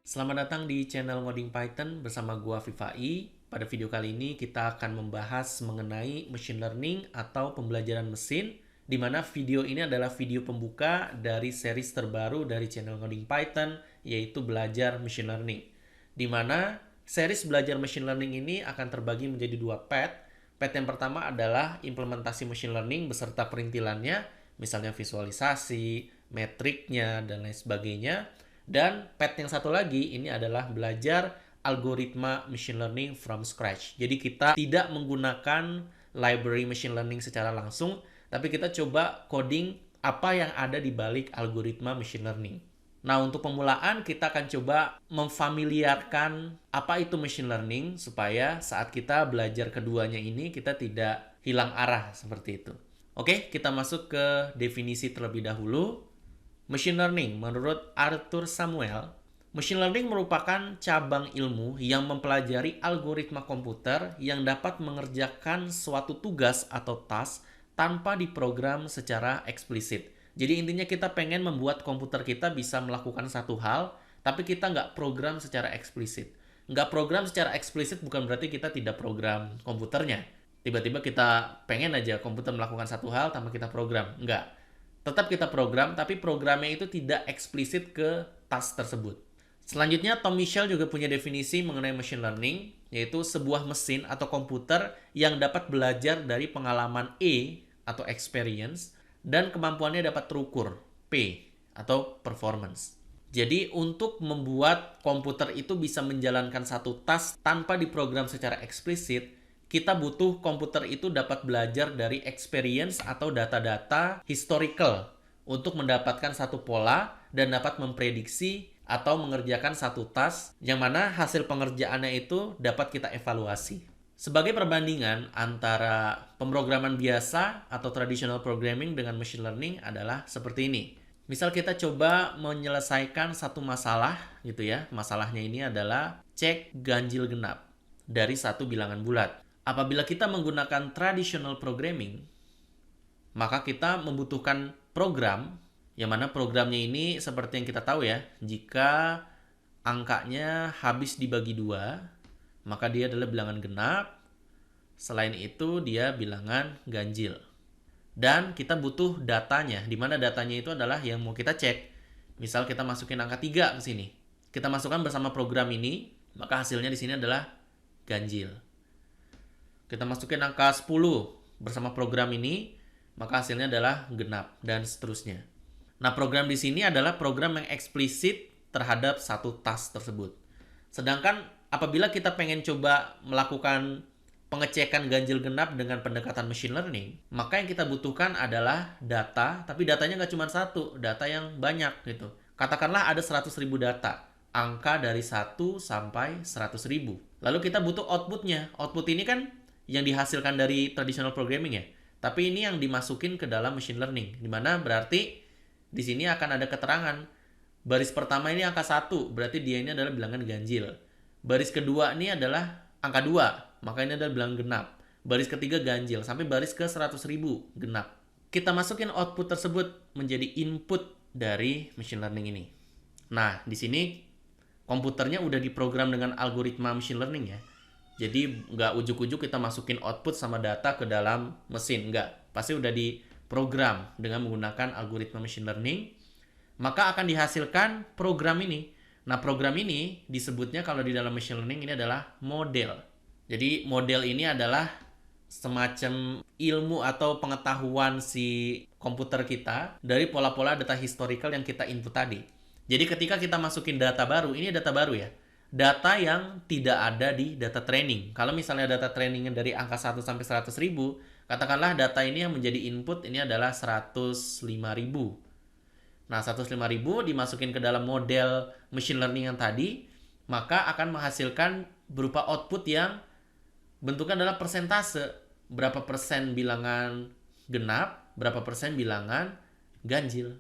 Selamat datang di channel Ngoding Python bersama gua Vivai. Pada video kali ini kita akan membahas mengenai machine learning atau pembelajaran mesin, di mana video ini adalah video pembuka dari series terbaru dari channel Ngoding Python, yaitu belajar machine learning. Di mana series belajar machine learning ini akan terbagi menjadi dua part. Part yang pertama adalah implementasi machine learning beserta perintilannya, misalnya visualisasi, metriknya, dan lain sebagainya. Dan part yang satu lagi ini adalah belajar algoritma machine learning from scratch. Jadi kita tidak menggunakan library machine learning secara langsung, tapi kita coba coding apa yang ada di balik algoritma machine learning. Nah, untuk pemulaan kita akan coba memfamiliarkan apa itu machine learning supaya saat kita belajar keduanya ini kita tidak hilang arah seperti itu. Oke, kita masuk ke definisi terlebih dahulu. Machine learning, menurut Arthur Samuel, machine learning merupakan cabang ilmu yang mempelajari algoritma komputer yang dapat mengerjakan suatu tugas atau task tanpa diprogram secara eksplisit. Jadi intinya kita pengen membuat komputer kita bisa melakukan satu hal, tapi kita nggak program secara eksplisit. Nggak program secara eksplisit bukan berarti kita tidak program komputernya. Tiba-tiba kita pengen aja komputer melakukan satu hal tanpa kita program. Nggak. Tetap kita program, tapi programnya itu tidak eksplisit ke task tersebut. Selanjutnya, Tom Michel juga punya definisi mengenai machine learning, yaitu sebuah mesin atau komputer yang dapat belajar dari pengalaman E atau experience, dan kemampuannya dapat terukur, P atau performance. Jadi, untuk membuat komputer itu bisa menjalankan satu task tanpa diprogram secara eksplisit, kita butuh komputer itu dapat belajar dari experience atau data-data historical untuk mendapatkan satu pola dan dapat memprediksi atau mengerjakan satu task yang mana hasil pengerjaannya itu dapat kita evaluasi. Sebagai perbandingan antara pemrograman biasa atau traditional programming dengan machine learning adalah seperti ini. Misal kita coba menyelesaikan satu masalah gitu ya. Masalahnya ini adalah cek ganjil genap dari satu bilangan bulat. Apabila kita menggunakan traditional programming, maka kita membutuhkan program, yang mana programnya ini seperti yang kita tahu ya, jika angkanya habis dibagi 2, maka dia adalah bilangan genap, selain itu dia bilangan ganjil. Dan kita butuh datanya, di mana datanya itu adalah yang mau kita cek. Misal kita masukin angka 3 ke sini. Kita masukkan bersama program ini, maka hasilnya di sini adalah ganjil. Kita masukin angka 10 bersama program ini, maka hasilnya adalah genap, dan seterusnya. Nah, program di sini adalah program yang eksplisit terhadap satu task tersebut. Sedangkan apabila kita pengen coba melakukan pengecekan ganjil genap dengan pendekatan machine learning, maka yang kita butuhkan adalah data, tapi datanya nggak cuma satu, data yang banyak gitu. Katakanlah ada 100.000 data, angka dari 1 sampai 100.000. Lalu kita butuh outputnya. Output ini kan yang dihasilkan dari traditional programming ya. Tapi ini yang dimasukin ke dalam machine learning. Dimana berarti di sini akan ada keterangan. Baris pertama ini angka 1, berarti dia ini adalah bilangan ganjil. Baris kedua ini adalah angka 2, maka ini adalah bilangan genap. Baris ketiga ganjil, sampai baris ke 100.000 genap. Kita masukin output tersebut menjadi input dari machine learning ini. Nah, di sini komputernya udah diprogram dengan algoritma machine learning ya. Jadi nggak ujuk-ujuk kita masukin output sama data ke dalam mesin, nggak. Pasti udah diprogram dengan menggunakan algoritma machine learning, maka akan dihasilkan program ini. Nah, program ini disebutnya kalau di dalam machine learning ini adalah model. Jadi model ini adalah semacam ilmu atau pengetahuan si komputer kita dari pola-pola data historical yang kita input tadi. Jadi ketika kita masukin data baru, ini data baru ya. Data yang tidak ada di data training. Kalau misalnya data trainingnya dari angka 1 sampai 100.000, katakanlah data ini yang menjadi input ini adalah 105.000. Nah, 105.000 dimasukin ke dalam model machine learning yang tadi, maka akan menghasilkan berupa output yang bentuknya adalah persentase. Berapa persen bilangan genap, berapa persen bilangan ganjil.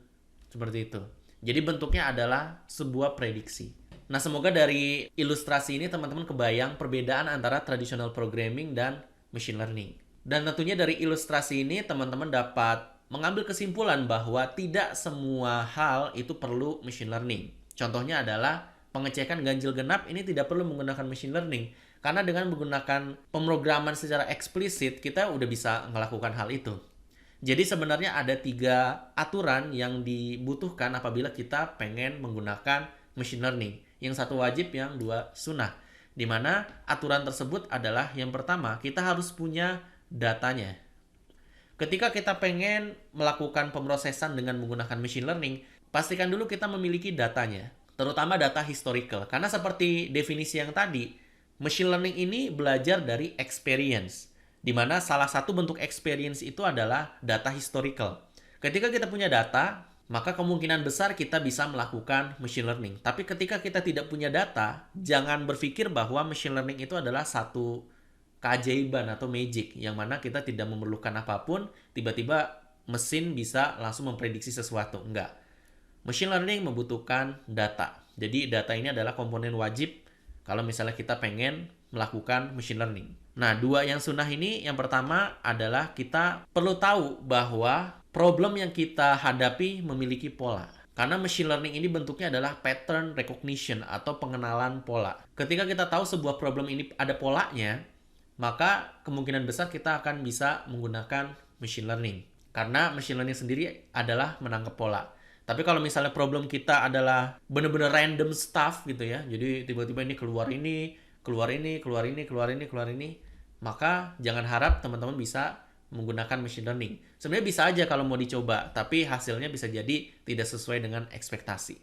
Seperti itu. Jadi bentuknya adalah sebuah prediksi. Nah, semoga dari ilustrasi ini teman-teman kebayang perbedaan antara traditional programming dan machine learning. Dan tentunya dari ilustrasi ini teman-teman dapat mengambil kesimpulan bahwa tidak semua hal itu perlu machine learning. Contohnya adalah pengecekan ganjil genap ini tidak perlu menggunakan machine learning. Karena dengan menggunakan pemrograman secara eksplisit, kita udah bisa melakukan hal itu. Jadi sebenarnya ada 3 aturan yang dibutuhkan apabila kita pengen menggunakan machine learning. Yang satu wajib, yang 2 sunnah. Di mana aturan tersebut adalah yang pertama, kita harus punya datanya. Ketika kita pengen melakukan pemrosesan dengan menggunakan machine learning, pastikan dulu kita memiliki datanya, terutama data historical. Karena seperti definisi yang tadi, machine learning ini belajar dari experience, di mana salah satu bentuk experience itu adalah data historical. Ketika kita punya data, maka kemungkinan besar kita bisa melakukan machine learning. Tapi ketika kita tidak punya data, jangan berpikir bahwa machine learning itu adalah satu keajaiban atau magic, yang mana kita tidak memerlukan apapun, tiba-tiba mesin bisa langsung memprediksi sesuatu. Enggak. Machine learning membutuhkan data. Jadi data ini adalah komponen wajib kalau misalnya kita pengen melakukan machine learning. Nah, 2 yang sunnah ini, yang pertama adalah kita perlu tahu bahwa problem yang kita hadapi memiliki pola. Karena machine learning ini bentuknya adalah pattern recognition atau pengenalan pola. Ketika kita tahu sebuah problem ini ada polanya, maka kemungkinan besar kita akan bisa menggunakan machine learning. Karena machine learning sendiri adalah menangkap pola. Tapi kalau misalnya problem kita adalah benar-benar random stuff gitu ya, jadi tiba-tiba ini keluar ini, keluar ini, keluar ini, keluar ini, keluar ini, maka jangan harap teman-teman bisa menggunakan machine learning. Sebenarnya bisa aja kalau mau dicoba, tapi hasilnya bisa jadi tidak sesuai dengan ekspektasi.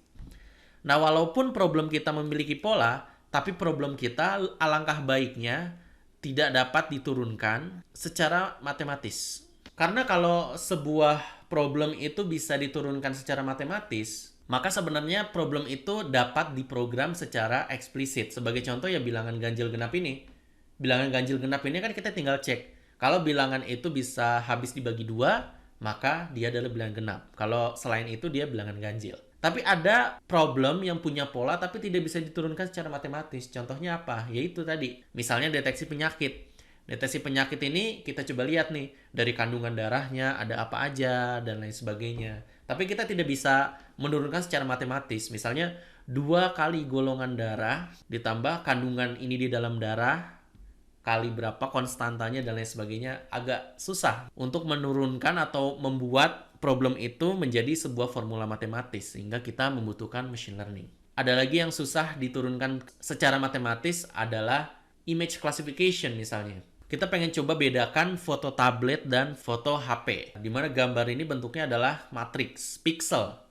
Nah, walaupun problem kita memiliki pola, tapi problem kita alangkah baiknya tidak dapat diturunkan secara matematis. Karena kalau sebuah problem itu bisa diturunkan secara matematis, maka sebenarnya problem itu dapat diprogram secara eksplisit. Sebagai contoh ya bilangan ganjil genap ini. Bilangan ganjil genap ini kan kita tinggal cek. Kalau bilangan itu bisa habis dibagi 2, maka dia adalah bilangan genap. Kalau selain itu dia bilangan ganjil. Tapi ada problem yang punya pola tapi tidak bisa diturunkan secara matematis. Contohnya apa? Yaitu tadi, misalnya deteksi penyakit. Deteksi penyakit ini kita coba lihat nih, dari kandungan darahnya ada apa aja dan lain sebagainya. Tapi kita tidak bisa menurunkan secara matematis. Misalnya 2 kali golongan darah ditambah kandungan ini di dalam darah kali berapa konstantanya dan lain sebagainya, agak susah untuk menurunkan atau membuat problem itu menjadi sebuah formula matematis, sehingga kita membutuhkan machine learning. Ada lagi yang susah diturunkan secara matematis adalah image classification misalnya. Kita pengen coba bedakan foto tablet dan foto HP, di mana gambar ini bentuknya adalah matriks pixel.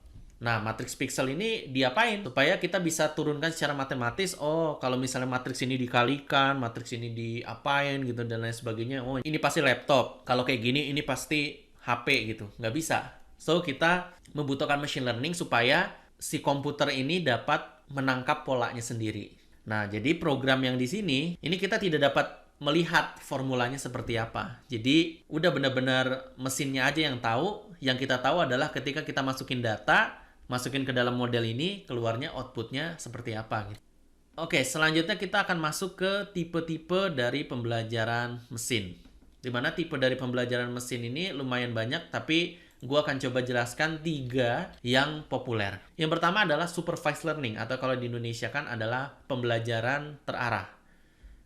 Nah, matriks pixel ini diapain? Supaya kita bisa turunkan secara matematis, oh kalau misalnya matriks ini dikalikan, matriks ini diapain gitu dan lain sebagainya. Oh ini pasti laptop, kalau kayak gini ini pasti HP gitu. Nggak bisa. So, kita membutuhkan machine learning supaya si komputer ini dapat menangkap polanya sendiri. Nah, jadi program yang di sini, ini kita tidak dapat melihat formulanya seperti apa. Jadi, udah benar-benar mesinnya aja yang tahu. Yang kita tahu adalah ketika kita masukin data, masukin ke dalam model ini, keluarnya outputnya seperti apa gitu. Oke, selanjutnya kita akan masuk ke tipe-tipe dari pembelajaran mesin. Dimana tipe dari pembelajaran mesin ini lumayan banyak, tapi gue akan coba jelaskan 3 yang populer. Yang pertama adalah supervised learning, atau kalau di Indonesia kan adalah pembelajaran terarah.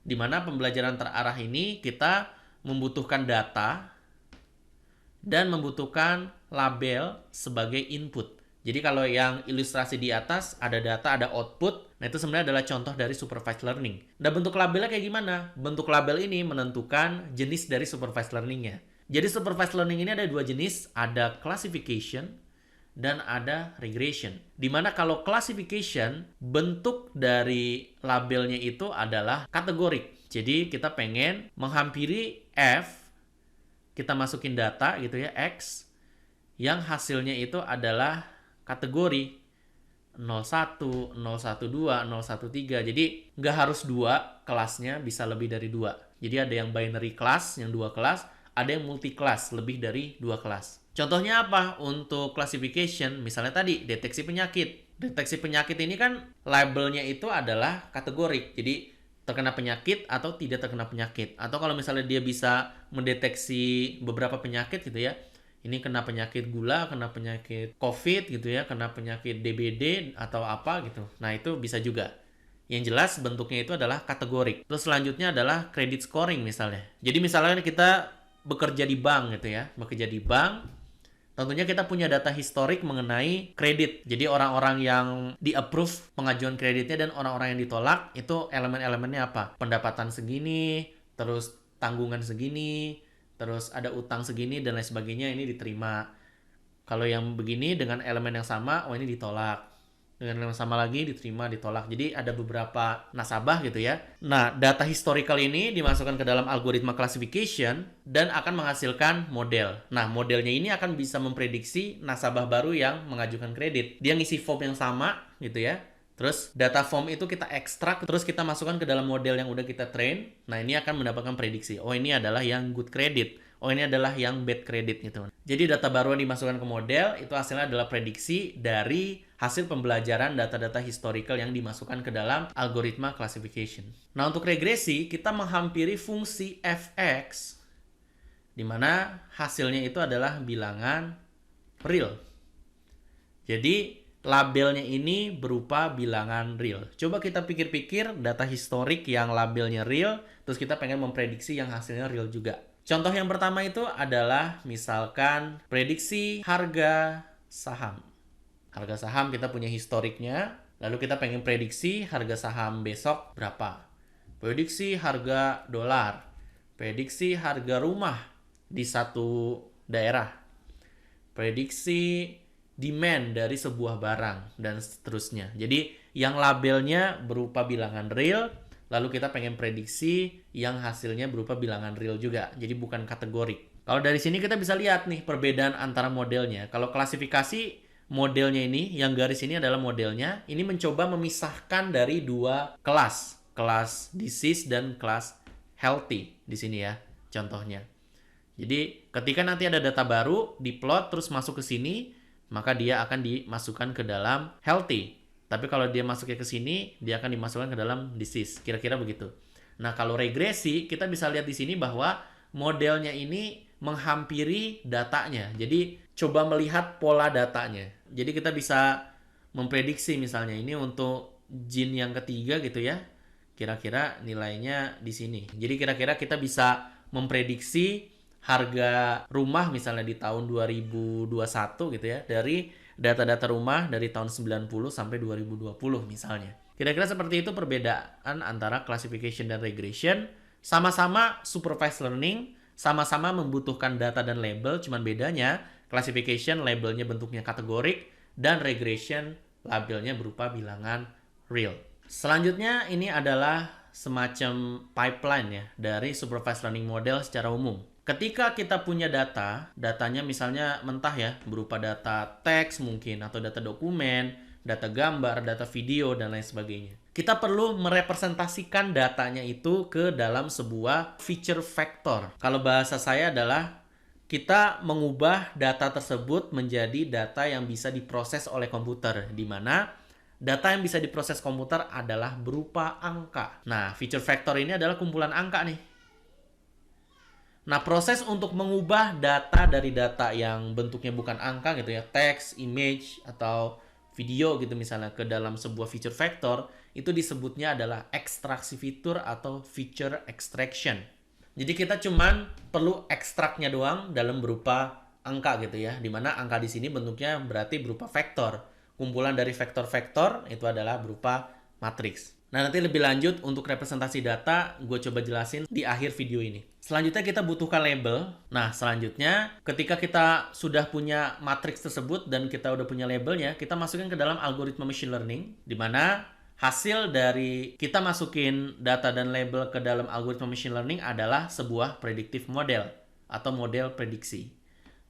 Dimana pembelajaran terarah ini kita membutuhkan data dan membutuhkan label sebagai input. Jadi kalau yang ilustrasi di atas ada data, ada output, nah itu sebenarnya adalah contoh dari supervised learning. Nah bentuk labelnya kayak gimana? Bentuk label ini menentukan jenis dari supervised learningnya. Jadi supervised learning ini ada 2 jenis, ada classification dan ada regression. Dimana kalau classification, bentuk dari labelnya itu adalah kategorik. Jadi kita pengen menghampiri F, kita masukin data gitu ya, X, yang hasilnya itu adalah kategori 01, 012, 013. Jadi nggak harus 2 kelasnya, bisa lebih dari 2. Jadi ada yang binary class, yang 2 kelas, ada yang multi class, lebih dari 2 kelas. Contohnya apa? Untuk classification, misalnya tadi deteksi penyakit. Deteksi penyakit ini kan labelnya itu adalah kategorik. Jadi terkena penyakit atau tidak terkena penyakit. Atau kalau misalnya dia bisa mendeteksi beberapa penyakit gitu ya, Ini kena penyakit gula, kena penyakit COVID gitu ya, kena penyakit DBD atau apa gitu. Nah, itu bisa juga. Yang jelas bentuknya itu adalah kategorik. Terus selanjutnya adalah credit scoring misalnya. Jadi misalnya kita bekerja di bank gitu ya. Bekerja di bank, tentunya kita punya data historik mengenai kredit. Jadi orang-orang yang di-approve pengajuan kreditnya dan orang-orang yang ditolak, itu elemen-elemennya apa? Pendapatan segini, terus tanggungan segini, terus ada utang segini, dan lain sebagainya, ini diterima. Kalau yang begini dengan elemen yang sama, oh ini ditolak. Dengan elemen sama lagi diterima, ditolak. Jadi ada beberapa nasabah gitu ya. Nah, data historical ini dimasukkan ke dalam algoritma classification dan akan menghasilkan model. Nah, modelnya ini akan bisa memprediksi nasabah baru yang mengajukan kredit. Dia ngisi form yang sama gitu ya. Terus data form itu kita ekstrak, terus kita masukkan ke dalam model yang udah kita train. Nah, ini akan mendapatkan prediksi. Oh, ini adalah yang good credit. Oh, ini adalah yang bad credit gitu. Jadi data baru yang dimasukkan ke model itu hasilnya adalah prediksi dari hasil pembelajaran data-data historical yang dimasukkan ke dalam algoritma classification. Nah, untuk regresi kita menghampiri fungsi fx di mana hasilnya itu adalah bilangan real. Jadi labelnya ini berupa bilangan real. Coba kita pikir-pikir data historik yang labelnya real, terus kita pengen memprediksi yang hasilnya real juga. Contoh yang pertama itu adalah misalkan prediksi harga saham. Harga saham kita punya historiknya, lalu kita pengen prediksi harga saham besok berapa. Prediksi harga dolar, prediksi harga rumah di satu daerah, prediksi demand dari sebuah barang, dan seterusnya. Jadi yang labelnya berupa bilangan real, lalu kita pengen prediksi yang hasilnya berupa bilangan real juga. Jadi bukan kategorik. Kalau dari sini kita bisa lihat nih perbedaan antara modelnya. Kalau klasifikasi modelnya ini, yang garis ini adalah modelnya. Ini mencoba memisahkan dari dua kelas. Kelas disease dan kelas healthy di sini ya contohnya. Jadi ketika nanti ada data baru, diplot terus masuk ke sini, maka dia akan dimasukkan ke dalam healthy. Tapi kalau dia masuknya ke sini, dia akan dimasukkan ke dalam disease. Kira-kira begitu. Nah, kalau regresi, kita bisa lihat di sini bahwa modelnya ini menghampiri datanya. Jadi, coba melihat pola datanya. Jadi, kita bisa memprediksi misalnya ini untuk gene yang ketiga gitu ya. Kira-kira nilainya di sini. Jadi, kira-kira kita bisa memprediksi harga rumah misalnya di tahun 2021 gitu ya. Dari data-data rumah dari tahun 90 sampai 2020 misalnya. Kira-kira seperti itu perbedaan antara classification dan regression. Sama-sama supervised learning, sama-sama membutuhkan data dan label, cuman bedanya classification labelnya bentuknya kategorik dan regression labelnya berupa bilangan real. Selanjutnya ini adalah semacam pipeline ya dari supervised learning model secara umum. Ketika kita punya datanya misalnya mentah ya, berupa data teks mungkin, atau data dokumen, data gambar, data video, dan lain sebagainya. Kita perlu merepresentasikan datanya itu ke dalam sebuah feature vector. Kalau bahasa saya adalah, kita mengubah data tersebut menjadi data yang bisa diproses oleh komputer, di mana data yang bisa diproses komputer adalah berupa angka. Nah, feature vector ini adalah kumpulan angka nih. Nah, proses untuk mengubah data dari data yang bentuknya bukan angka gitu ya, teks, image, atau video gitu misalnya ke dalam sebuah feature vector, itu disebutnya adalah ekstraksi fitur atau feature extraction. Jadi kita cuman perlu ekstraknya doang dalam berupa angka gitu ya, dimana angka di sini bentuknya berarti berupa vektor. Kumpulan dari vektor-vektor itu adalah berupa matriks. Nah, nanti lebih lanjut untuk representasi data, gue coba jelasin di akhir video ini. Selanjutnya kita butuhkan label. Nah, selanjutnya ketika kita sudah punya matriks tersebut dan kita udah punya labelnya, kita masukin ke dalam algoritma machine learning, di mana hasil dari kita masukin data dan label ke dalam algoritma machine learning adalah sebuah predictive model atau model prediksi.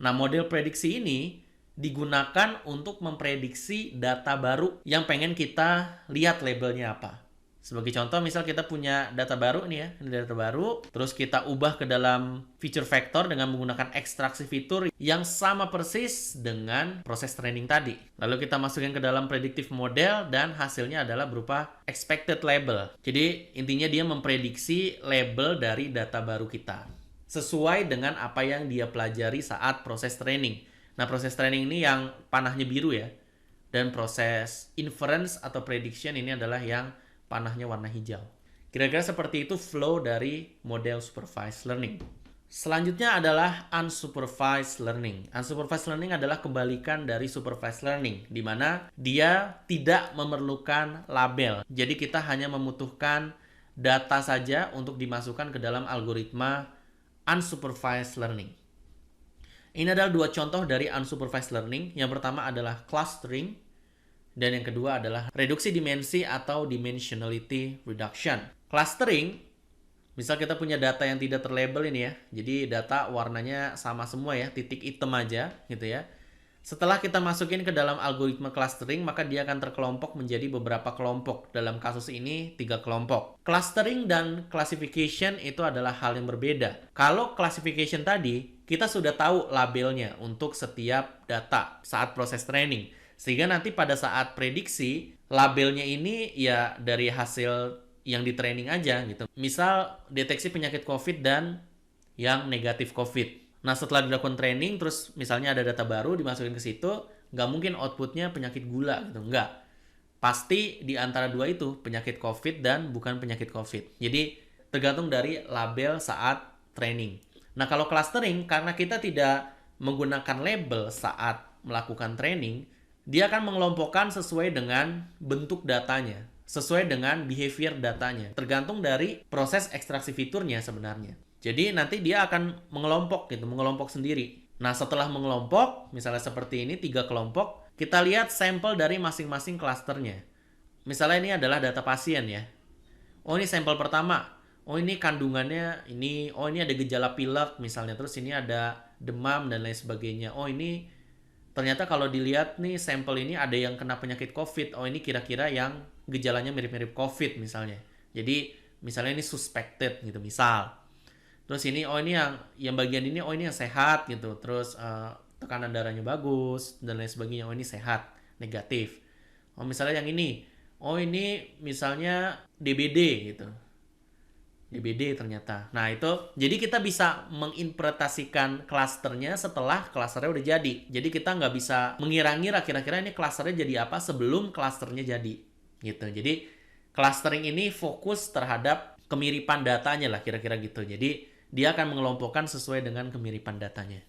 Nah, model prediksi ini digunakan untuk memprediksi data baru yang pengen kita lihat labelnya apa. Sebagai contoh, misal kita punya data baru nih ya, ini data baru, terus kita ubah ke dalam feature vector dengan menggunakan ekstraksi fitur yang sama persis dengan proses training tadi. Lalu kita masukin ke dalam predictive model dan hasilnya adalah berupa expected label. Jadi intinya dia memprediksi label dari data baru kita. sesuai dengan apa yang dia pelajari saat proses training. Nah, proses training ini yang panahnya biru ya. Dan proses inference atau prediction ini adalah yang panahnya warna hijau. Kira-kira seperti itu flow dari model supervised learning. Selanjutnya adalah unsupervised learning. Unsupervised learning adalah kebalikan dari supervised learning, di mana dia tidak memerlukan label. Jadi kita hanya membutuhkan data saja untuk dimasukkan ke dalam algoritma unsupervised learning. Ini adalah dua contoh dari unsupervised learning. Yang pertama adalah clustering, dan yang kedua adalah reduksi dimensi atau dimensionality reduction. Clustering, misal kita punya data yang tidak terlabel ini ya, jadi data warnanya sama semua ya, titik hitam aja gitu ya. Setelah kita masukin ke dalam algoritma clustering, maka dia akan terkelompok menjadi beberapa kelompok. Dalam kasus ini 3 kelompok. Clustering dan classification itu adalah hal yang berbeda. Kalau classification tadi, kita sudah tahu labelnya untuk setiap data saat proses training. Sehingga nanti pada saat prediksi, labelnya ini ya dari hasil yang di training aja gitu. Misal deteksi penyakit COVID dan yang negatif COVID. Nah, setelah dilakukan training, terus misalnya ada data baru dimasukin ke situ, nggak mungkin outputnya penyakit gula gitu, nggak. Pasti di antara dua itu, penyakit COVID dan bukan penyakit COVID. Jadi, tergantung dari label saat training. Nah, kalau clustering, karena kita tidak menggunakan label saat melakukan training, dia akan mengelompokkan sesuai dengan bentuk datanya, sesuai dengan behavior datanya, tergantung dari proses ekstraksi fiturnya sebenarnya. Jadi nanti dia akan mengelompok gitu, mengelompok sendiri. Nah, setelah mengelompok, misalnya seperti ini 3 kelompok, kita lihat sampel dari masing-masing klasternya. Misalnya ini adalah data pasien ya. Oh, ini sampel pertama. Oh, ini kandungannya ini, oh ini ada gejala pilek misalnya, terus ini ada demam dan lain sebagainya. Oh, ini ternyata kalau dilihat nih sampel ini ada yang kena penyakit COVID. Oh, ini kira-kira yang gejalanya mirip-mirip COVID misalnya. Jadi misalnya ini suspected gitu misal. Terus ini oh ini yang bagian ini oh ini yang sehat gitu. Terus tekanan darahnya bagus dan lain sebagainya. Oh ini sehat, negatif. Oh misalnya yang ini. Oh ini misalnya DBD gitu. DBD ternyata. Nah, itu jadi kita bisa menginterpretasikan klasternya setelah klasternya udah jadi. Jadi kita nggak bisa mengira-ngira kira-kira ini klasternya jadi apa sebelum klasternya jadi. Gitu. Jadi clustering ini fokus terhadap kemiripan datanya lah kira-kira gitu. Jadi dia akan mengelompokkan sesuai dengan kemiripan datanya.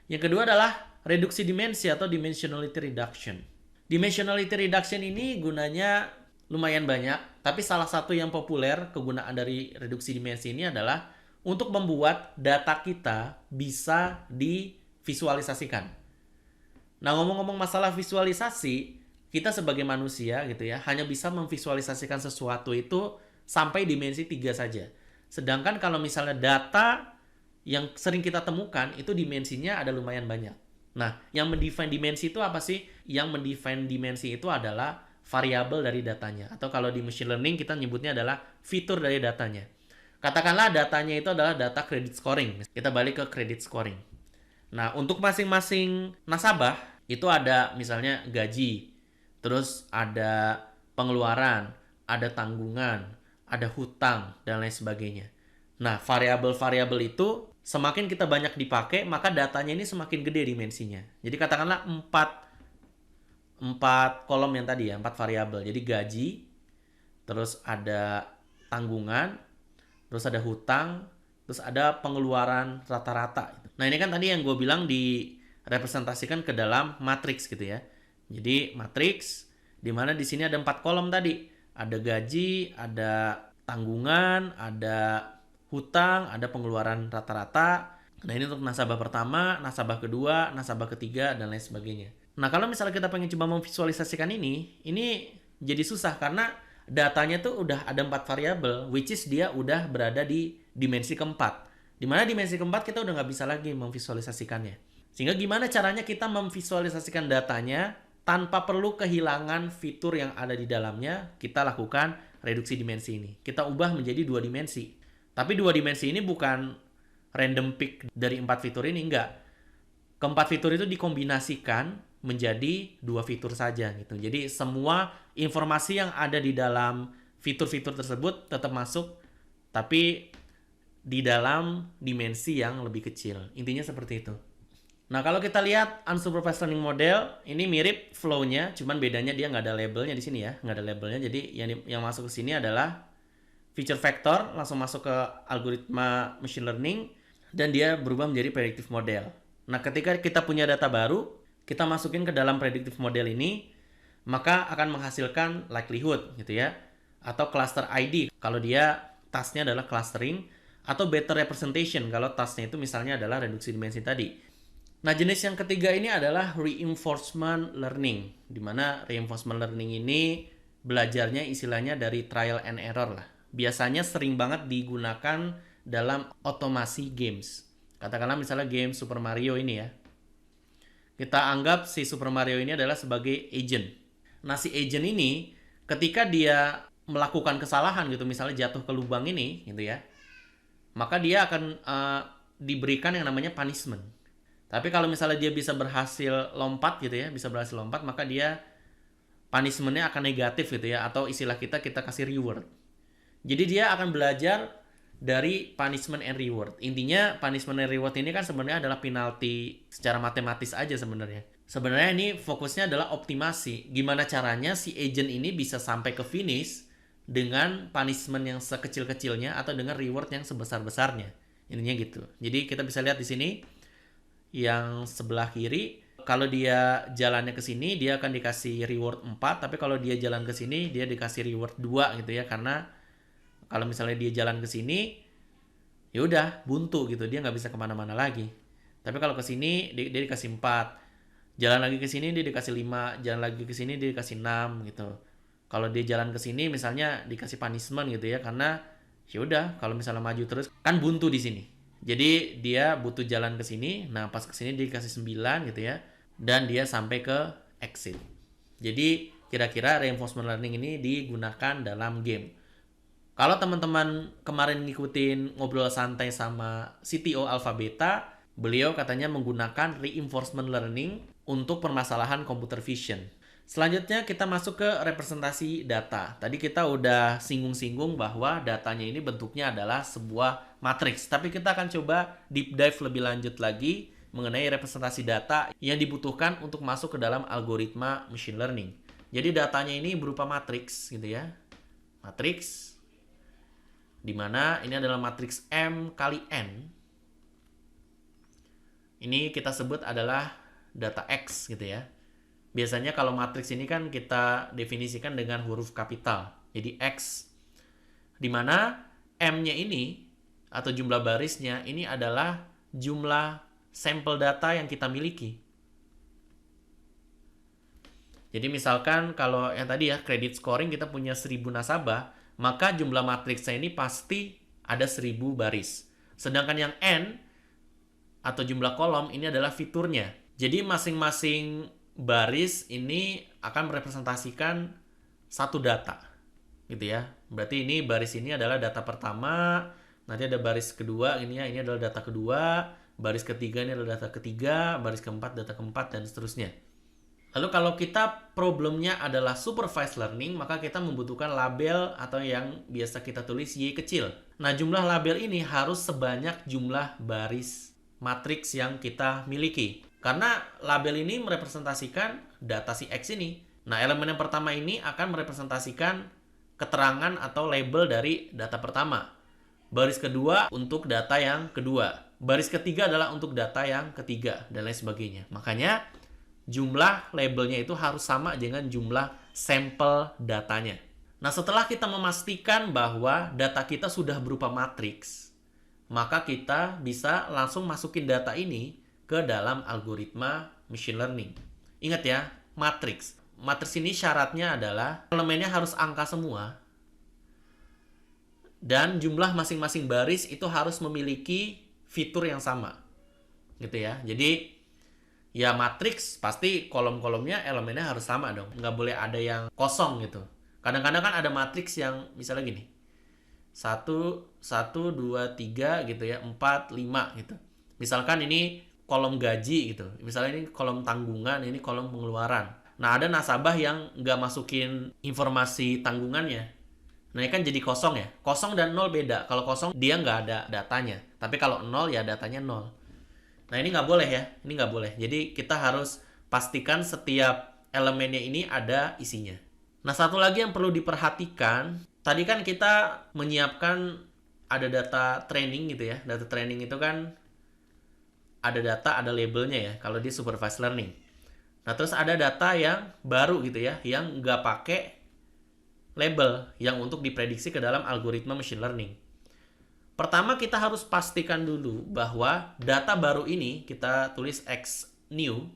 Yang kedua adalah reduksi dimensi atau dimensionality reduction. Dimensionality reduction ini gunanya lumayan banyak, tapi salah satu yang populer kegunaan dari reduksi dimensi ini adalah untuk membuat data kita bisa divisualisasikan. Nah, ngomong-ngomong masalah visualisasi, kita sebagai manusia gitu ya, hanya bisa memvisualisasikan sesuatu itu sampai dimensi 3 saja. Sedangkan kalau misalnya data yang sering kita temukan itu dimensinya ada lumayan banyak. Nah, yang mendefine dimensi itu apa sih? Yang mendefine dimensi itu adalah variabel dari datanya. Atau kalau di machine learning kita nyebutnya adalah fitur dari datanya. Katakanlah datanya itu adalah data credit scoring. Kita balik ke credit scoring. Nah, untuk masing-masing nasabah itu ada misalnya gaji, terus ada pengeluaran, ada tanggungan, ada hutang, dan lain sebagainya. Nah, variabel-variabel itu semakin kita banyak dipakai, maka datanya ini semakin gede dimensinya. Jadi katakanlah 4 kolom yang tadi ya, 4 variabel. Jadi gaji, terus ada tanggungan, terus ada hutang, terus ada pengeluaran rata-rata. Nah, ini kan tadi yang gue bilang direpresentasikan ke dalam matriks gitu ya. Jadi matriks di mana di sini ada 4 kolom tadi. Ada gaji, ada tanggungan, ada hutang, ada pengeluaran rata-rata. Nah, ini untuk nasabah pertama, nasabah kedua, nasabah ketiga, dan lain sebagainya. Nah, kalau misalnya kita pengen coba memvisualisasikan ini jadi susah karena datanya tuh udah ada 4 variabel, which is dia udah berada di dimensi keempat. Dimana dimensi keempat kita udah nggak bisa lagi memvisualisasikannya. Sehingga gimana caranya kita memvisualisasikan datanya tanpa perlu kehilangan fitur yang ada di dalamnya, kita lakukan reduksi dimensi ini. Kita ubah menjadi 2 dimensi. Tapi 2 dimensi ini bukan random pick dari 4 fitur ini, enggak. Keempat fitur itu dikombinasikan menjadi 2 fitur saja gitu. Jadi semua informasi yang ada di dalam fitur-fitur tersebut tetap masuk, tapi di dalam dimensi yang lebih kecil. Intinya seperti itu. Nah, kalau kita lihat unsupervised learning model, ini mirip flow-nya, cuman bedanya dia nggak ada labelnya di sini ya, nggak ada labelnya. Jadi yang masuk ke sini adalah feature vector, langsung masuk ke algoritma machine learning, dan dia berubah menjadi predictive model. Nah, ketika kita punya data baru, kita masukin ke dalam predictive model ini, maka akan menghasilkan likelihood gitu ya, atau cluster ID kalau dia tasknya adalah clustering, atau better representation kalau tasknya itu misalnya adalah reduksi dimensi tadi. Nah, jenis yang ketiga ini adalah reinforcement learning, di mana reinforcement learning ini belajarnya istilahnya dari trial and error lah. Biasanya sering banget digunakan dalam otomasi games. Katakanlah misalnya game Super Mario ini ya. Kita anggap si Super Mario ini adalah sebagai agent. Nah, si agent ini ketika dia melakukan kesalahan gitu, misalnya jatuh ke lubang ini gitu ya, maka dia akan diberikan yang namanya punishment. Tapi kalau misalnya dia bisa berhasil lompat gitu ya, maka dia punishment-nya akan negatif gitu ya, atau istilah kita kasih reward. Jadi dia akan belajar dari punishment and reward. Intinya punishment and reward ini kan sebenarnya adalah penalti secara matematis aja sebenarnya. Sebenarnya ini fokusnya adalah optimasi. Gimana caranya si agent ini bisa sampai ke finish dengan punishment yang sekecil-kecilnya atau dengan reward yang sebesar-besarnya. Intinya gitu. Jadi kita bisa lihat di sini yang sebelah kiri, kalau dia jalannya ke sini dia akan dikasih reward 4, tapi kalau dia jalan ke sini dia dikasih reward 2 gitu ya, karena kalau misalnya dia jalan ke sini ya udah buntu gitu, dia nggak bisa kemana-mana lagi. Tapi kalau ke sini dia dikasih 4, jalan lagi ke sini dia dikasih 5, jalan lagi ke sini dia dikasih 6 gitu. Kalau dia jalan ke sini misalnya dikasih punishment gitu ya, karena ya udah kalau misalnya maju terus kan buntu di sini. Jadi dia butuh jalan ke sini. Nah, pas ke sini dia dikasih 9 gitu ya. Dan dia sampai ke exit. Jadi kira-kira reinforcement learning ini digunakan dalam game. Kalau teman-teman kemarin ngikutin ngobrol santai sama CTO Alpha Beta, beliau katanya menggunakan reinforcement learning untuk permasalahan computer vision. Selanjutnya kita masuk ke representasi data. Tadi kita udah singgung-singgung bahwa datanya ini bentuknya adalah sebuah matriks. Tapi kita akan coba deep dive lebih lanjut lagi mengenai representasi data yang dibutuhkan untuk masuk ke dalam algoritma machine learning. Jadi datanya ini berupa matriks gitu ya. Matriks dimana ini adalah matriks M kali N. Ini kita sebut adalah data X gitu ya. Biasanya kalau matriks ini kan kita definisikan dengan huruf kapital. Jadi X. Di mana M-nya ini atau jumlah barisnya ini adalah jumlah sampel data yang kita miliki. Jadi misalkan kalau yang tadi ya credit scoring kita punya 1000 nasabah, maka jumlah matriksnya ini pasti ada 1000 baris. Sedangkan yang N atau jumlah kolom ini adalah fiturnya. Jadi masing-masing baris ini akan merepresentasikan satu data gitu ya. Berarti ini baris ini adalah data pertama, nanti ada baris kedua ini ya, ini adalah data kedua, baris ketiga ini adalah data ketiga, baris keempat data keempat, dan seterusnya. Lalu kalau kita problemnya adalah supervised learning, maka kita membutuhkan label atau yang biasa kita tulis Y kecil. Nah, jumlah label ini harus sebanyak jumlah baris matriks yang kita miliki. Karena label ini merepresentasikan data si X ini. Nah, elemen yang pertama ini akan merepresentasikan keterangan atau label dari data pertama. Baris kedua untuk data yang kedua. Baris ketiga adalah untuk data yang ketiga, dan lain sebagainya. Makanya, jumlah labelnya itu harus sama dengan jumlah sampel datanya. Nah, setelah kita memastikan bahwa data kita sudah berupa matriks, maka kita bisa langsung masukin data ini ke dalam algoritma machine learning. Ingat ya, matriks. Matriks ini syaratnya adalah elemennya harus angka semua. Dan jumlah masing-masing baris itu harus memiliki fitur yang sama. Gitu ya. Jadi, ya matriks pasti kolom-kolomnya elemennya harus sama dong. Nggak boleh ada yang kosong gitu. Kadang-kadang kan ada matriks yang misalnya gini. 1, 1, 2, 3 gitu ya. 4, 5 gitu. Misalkan ini kolom gaji gitu. Misalnya ini kolom tanggungan, ini kolom pengeluaran. Nah, ada nasabah yang nggak masukin informasi tanggungannya. Nah, ini kan jadi kosong ya. Kosong dan 0 beda. Kalau kosong dia nggak ada datanya. Tapi kalau 0 ya datanya 0. Nah, ini nggak boleh ya. Ini nggak boleh. Jadi kita harus pastikan setiap elemennya ini ada isinya. Nah, satu lagi yang perlu diperhatikan. Tadi kan kita menyiapkan ada data training gitu ya. Data training itu kan ada data, ada labelnya ya. Kalau di supervised learning. Nah, terus ada data yang baru gitu ya. Yang nggak pakai label yang untuk diprediksi ke dalam algoritma machine learning. Pertama kita harus pastikan dulu bahwa data baru ini, kita tulis X new,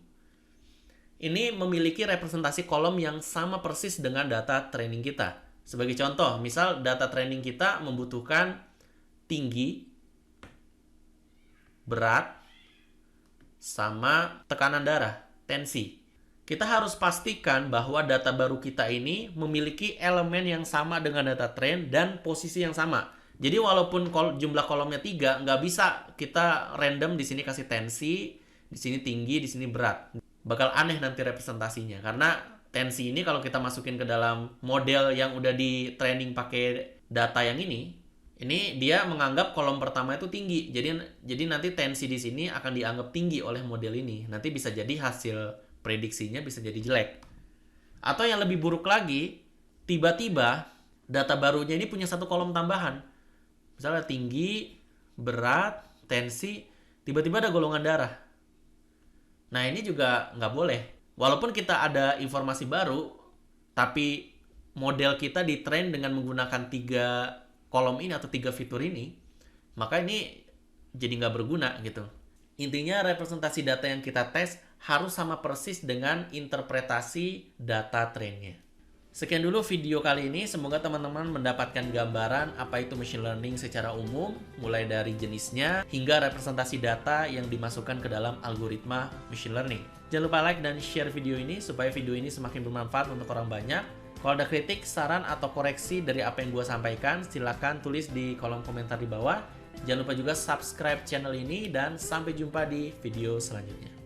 ini memiliki representasi kolom yang sama persis dengan data training kita. Sebagai contoh, misal data training kita membutuhkan tinggi, berat, sama tekanan darah, tensi. Kita harus pastikan bahwa data baru kita ini memiliki elemen yang sama dengan data train dan posisi yang sama. Jadi walaupun jumlah kolomnya 3, nggak bisa kita random di sini kasih tensi, di sini tinggi, di sini berat. Bakal aneh nanti representasinya. Karena tensi ini kalau kita masukin ke dalam model yang udah di training pakai data yang ini dia menganggap kolom pertama itu tinggi. Jadi nanti tensi di sini akan dianggap tinggi oleh model ini. Nanti bisa jadi hasil prediksinya bisa jadi jelek. Atau yang lebih buruk lagi, tiba-tiba data barunya ini punya satu kolom tambahan. Misalnya tinggi, berat, tensi, tiba-tiba ada golongan darah. Nah, ini juga nggak boleh. Walaupun kita ada informasi baru, tapi model kita ditrain dengan menggunakan 3 kolom ini atau 3 fitur ini, maka ini jadi nggak berguna gitu. Intinya representasi data yang kita tes harus sama persis dengan interpretasi data trainnya. Sekian dulu video kali ini, semoga teman-teman mendapatkan gambaran apa itu machine learning secara umum, mulai dari jenisnya hingga representasi data yang dimasukkan ke dalam algoritma machine learning. Jangan lupa like dan share video ini supaya video ini semakin bermanfaat untuk orang banyak. Kalau ada kritik, saran, atau koreksi dari apa yang gue sampaikan, silakan tulis di kolom komentar di bawah. Jangan lupa juga subscribe channel ini dan sampai jumpa di video selanjutnya.